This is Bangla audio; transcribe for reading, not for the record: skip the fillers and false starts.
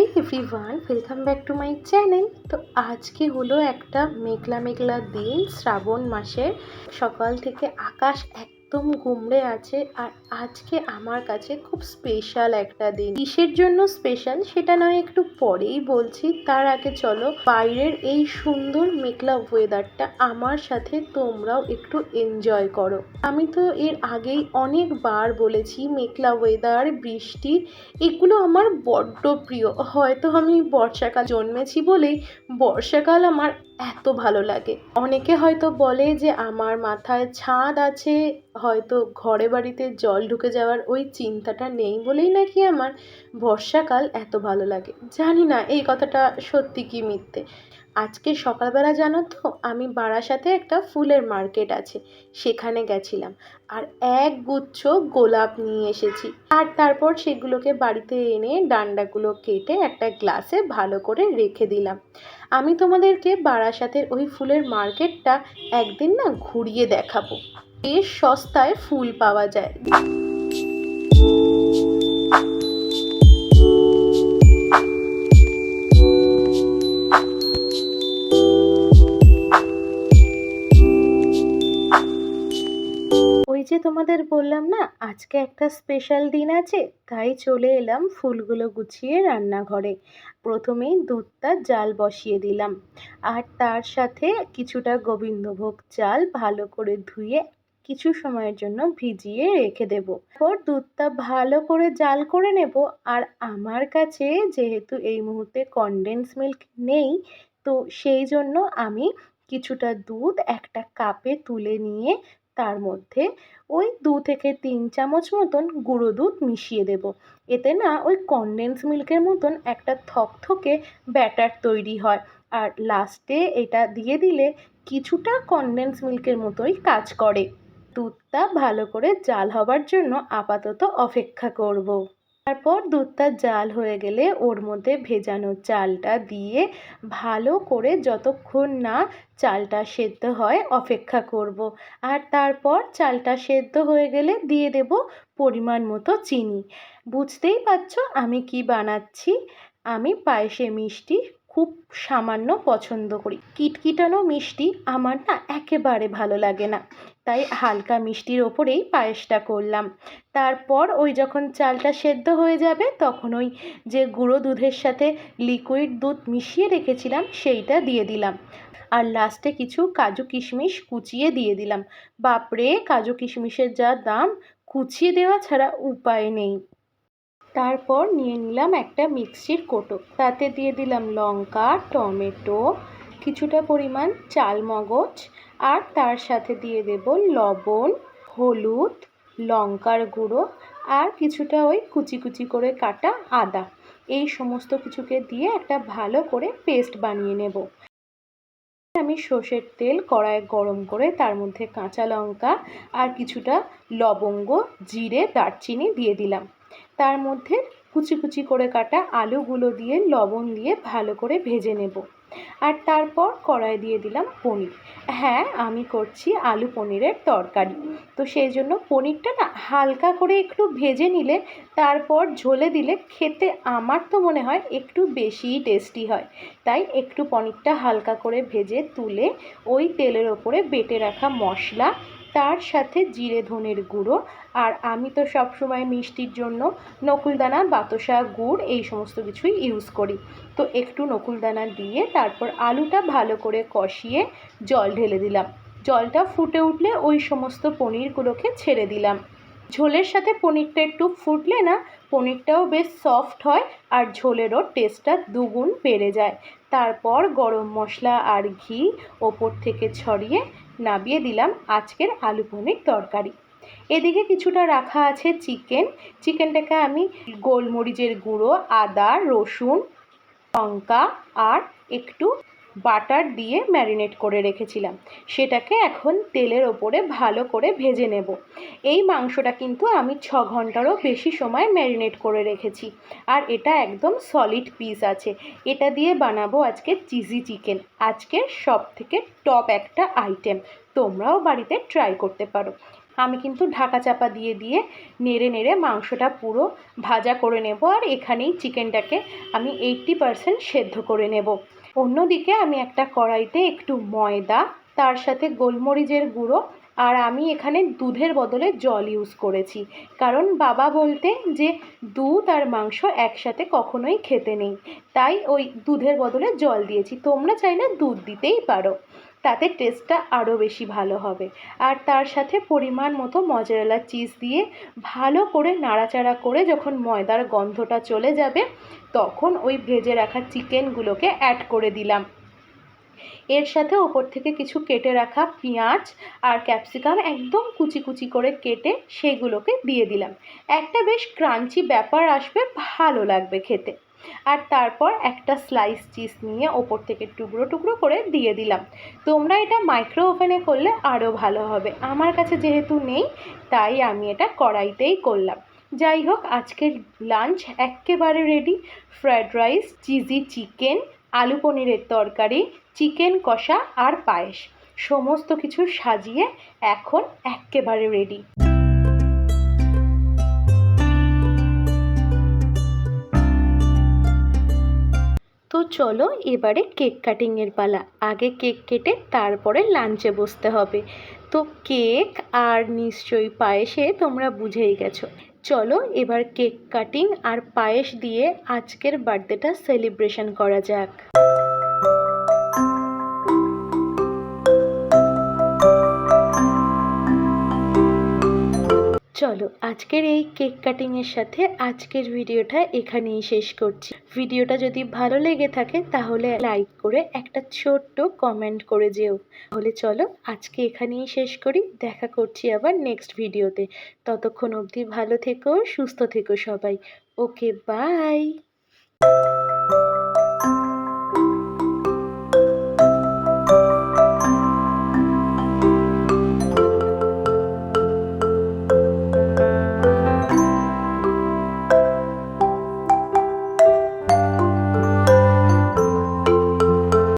Hey everyone, welcome back to my channel. তো আজকে হলো একটা মেঘলা মেঘলা দিন, শ্রাবণ মাসের সকাল থেকে আকাশ একদম গুমড়ে আছে। আর আজকে আমার কাছে খুব স্পেশাল একটা দিন। কিসের জন্য স্পেশাল সেটা নয় একটু পরেই বলছি, তার আগে চলো বাইরের এই সুন্দর মেঘলা ওয়েদারটা আমার সাথে তোমরাও একটু এনজয় করো। আমি তো এর আগেই অনেকবার বলেছি মেঘলা ওয়েদার, বৃষ্টি এগুলো আমার বড্ড প্রিয়। হয়তো আমি বর্ষাকাল জন্মেছি বলেই বর্ষাকাল আমার এত ভালো লাগে। অনেকে হয়তো বলে যে আমার মাথায় ছাদ আছে, হয়তো ঘরে বাড়িতে জল ঢুকে যাওয়ার ওই চিন্তাটা নেই বলেই নাকি আমার বর্ষাকাল এত ভালো লাগে। জানি না এই কথাটা সত্যি কি মিথ্যে। আজকে সকালবেলা জানো তো, আমি বারাসাতে একটা ফুলের মার্কেট আছে, সেখানে গেছিলাম। আর এক গুচ্ছ গোলাপ নিয়ে এসেছি। আর তারপর সেগুলোকে বাড়িতে এনে ডান্ডাগুলো কেটে একটা গ্লাসে ভালো করে রেখে দিলাম। আমি তোমাদেরকে বারাসাতের ওই ফুলের মার্কেটটা একদিন না ঘুরিয়ে দেখাবো। বেশ সস্তায় ফুল পাওয়া যায়। ওই যে তোমাদের বললাম না আজকে একটা স্পেশাল দিন আছে, তাই চলে এলাম ফুলগুলো গুছিয়ে রান্নাঘরে। প্রথমেই দুধটা জাল বসিয়ে দিলাম, আর তার সাথে কিছুটা গোবিন্দভোগ চাল ভালো করে ধুয়ে কিছু সময়ের জন্য ভিজিয়ে রেখে দেব। তারপর দুধটা ভালো করে জাল করে নেব। আর আমার কাছে যেহেতু এই মুহূর্তে কনডেন্স মিল্ক নেই, তো সেই জন্য আমি কিছুটা দুধ একটা কাপে তুলে নিয়ে তার মধ্যে ওই 2 থেকে 3 চামচ মতন গুঁড়ো দুধ মিশিয়ে দেব। এতে না ওই কনডেন্স মিল্কের মতন একটা থকথকে ব্যাটার তৈরি হয়। আর লাস্টে এটা দিয়ে দিলে কিছুটা কনডেন্স মিল্কের মতোই কাজ করে। দুধটা ভালো করে জাল হবার জন্য আপাতত অপেক্ষা করব। তারপর দুধটা জাল হয়ে গেলে ওর মধ্যে ভেজানো চালটা দিয়ে ভালো করে যতক্ষণ না চালটা সেদ্ধ হয় অপেক্ষা করব। আর তারপর চালটা সেদ্ধ হয়ে গেলে দিয়ে দেব পরিমাণ মতো চিনি। বুঝতেই পারছো আমি কি বানাচ্ছি। আমি পায়েসে মিষ্টি খুব সামান্য পছন্দ করি। কিটকিটানো মিষ্টি আমার না একেবারে ভালো লাগে না, তাই হালকা মিষ্টির ওপরেই পায়েসটা করলাম। তারপর ওই যখন চালটা সেদ্ধ হয়ে যাবে তখন ওই যে গুঁড়ো দুধের সাথে লিকুইড দুধ মিশিয়ে রেখেছিলাম সেইটা দিয়ে দিলাম। আর লাস্টে কিছু কাজু কিশমিশ কুচিয়ে দিয়ে দিলাম। বাপরে, কাজু কিশমিশের যা দাম, কুচিয়ে দেওয়া ছাড়া উপায় নেই। তারপর নিয়ে নিলাম একটা মিক্সির কোটো, তাতে দিয়ে দিলাম লঙ্কা, টমেটো, কিছুটা পরিমাণ চালমগজ, আর তার সাথে দিয়ে দেব লবণ, হলুদ, লঙ্কার গুঁড়ো, আর কিছুটা ওই কুচি কুচি করে কাটা আদা। এই সমস্ত কিছুকে দিয়ে একটা ভালো করে পেস্ট বানিয়ে নেব। আমি সর্ষের তেল কড়াইয়ে গরম করে তার মধ্যে কাঁচা লঙ্কা আর কিছুটা লবঙ্গ, জিরে, দারচিনি দিয়ে দিলাম। তার মধ্যে কুচি কুচি করে কাটা আলুগুলো দিয়ে লবণ দিয়ে ভালো করে ভেজে নেব। আর তারপর কড়াই দিয়ে দিলাম পনির। হ্যাঁ, আমি করছি আলু পনিরের তরকারি। তো সেই জন্য পনিরটা না হালকা করে একটু ভেজে নিলে তারপর ঝোলে দিলে খেতে আমার তো মনে হয় একটু বেশিই টেস্টি হয়। তাই একটু পনিরটা হালকা করে ভেজে তুলে ওই তেলের ওপরে বেটে রাখা মশলা, তার সাথে জিরে ধনের গুঁড়ো, আর আমি তো সবসময় মিষ্টির জন্য নকুলদানা, বাতাসা, গুড় এই সমস্ত কিছুই ইউজ করি। তো একটু নকুলদানা দিয়ে তারপর আলুটা ভালো করে কষিয়ে জল ঢেলে দিলাম। জলটা ফুটে উঠলে ওই সমস্ত পনিরগুলোকে ছেড়ে দিলাম। ঝোলের সাথে পনিরটা একটু ফুটলে না পনিরটাও বেশ সফট হয় আর ঝোলেরও টেস্টটা দুগুণ বেড়ে যায়। তারপর গরম মশলা আর ঘি ওপর থেকে ছড়িয়ে নামিয়ে দিলাম আজকের আলু পনির তরকারি। এদিকে কিছুটা রাখা আছে চিকেনটাকে আমি গোলমরিচের গুঁড়ো, আদা, রসুন, লঙ্কা আর একটু বাটার দিয়ে ম্যারিনেট করে রেখেছিলাম। সেটাকে এখন তেলের ওপরে ভালো করে ভেজে নেব। এই মাংসটা কিন্তু আমি 6 ঘন্টারও বেশি সময় ম্যারিনেট করে রেখেছি। আর এটা একদম সলিড পিস আছে। এটা দিয়ে বানাবো আজকে চিজি চিকেন, আজকের সব থেকে টপ একটা আইটেম। তোমরাও বাড়িতে ট্রাই করতে পারো। আমি কিন্তু ঢাকা চাপা দিয়ে দিয়ে নেড়ে নেড়ে মাংসটা পুরো ভাজা করে নেব। আর এখানেই চিকেনটাকে আমি 80% সেদ্ধ করে নেব। অন্যদিকে আমি একটা কড়াইতে একটু ময়দা, তার সাথে গোলমরিচের গুঁড়ো, আর আমি এখানে দুধের বদলে জল ইউজ করেছি, কারণ বাবা বলতেন যে দুধ আর মাংস একসাথে কখনোই খেতে নেই, তাই ওই দুধের বদলে জল দিয়েছি। তোমরা চাইলে দুধ দিতেই পারো, তাতে টেস্টটা আরও বেশি ভালো হবে। আর তার সাথে পরিমাণ মতো মজেরেলা চিজ দিয়ে ভালো করে নাড়াচাড়া করে যখন ময়দার গন্ধটা চলে যাবে, তখন ওই ভেজে রাখা চিকেনগুলোকে অ্যাড করে দিলাম। এর সাথে ওপর থেকে কিছু কেটে রাখা পেঁয়াজ আর ক্যাপসিকাম একদম কুচি কুচি করে কেটে সেগুলোকে দিয়ে দিলাম। একটা বেশ ক্রাঞ্চি ব্যাপার আসবে, ভালো লাগবে খেতে। আর তারপর একটা স্লাইস চিজ নিয়ে ওপর থেকে টুকরো টুকরো করে দিয়ে দিলাম। তোমরা এটা মাইক্রো ওভেনে করলে আরও ভালো হবে, আমার কাছে যেহেতু নেই তাই আমি এটা কড়াইতেই করলাম। যাই হোক, আজকের লাঞ্চ এক্কেবারে ready. Fried rice, cheesy chicken, আলু পনিরের তরকারি, চিকেন কষা আর পায়েস, সমস্ত কিছু সাজিয়ে এখন এক্কেবারে রেডি। তো চলো এবারে কেক কাটিংয়ের পালা। আগে কেক কেটে তারপরে লাঞ্চে বসতে হবে। তো কেক আর নিশ্চয়ই পায়েসে তোমরা বুঝেই গেছো। চলো এবার কেক কাটিং আর পায়েস দিয়ে আজকের বার্থডেটা সেলিব্রেশন করা যাক। চলো আজকের এই কেক কাটিংয়ের সাথে আজকের ভিডিওটা এখানেই শেষ করছি। ভিডিওটা যদি ভালো লেগে থাকে তাহলে লাইক করে একটা ছোট্ট কমেন্ট করে যেও। তাহলে চলো আজকে এখানেই শেষ করি, দেখা করছি আবার নেক্সট ভিডিওতে। ততক্ষণ অবধি ভালো থেকো, সুস্থ থেকো সবাই। ওকে, বাই।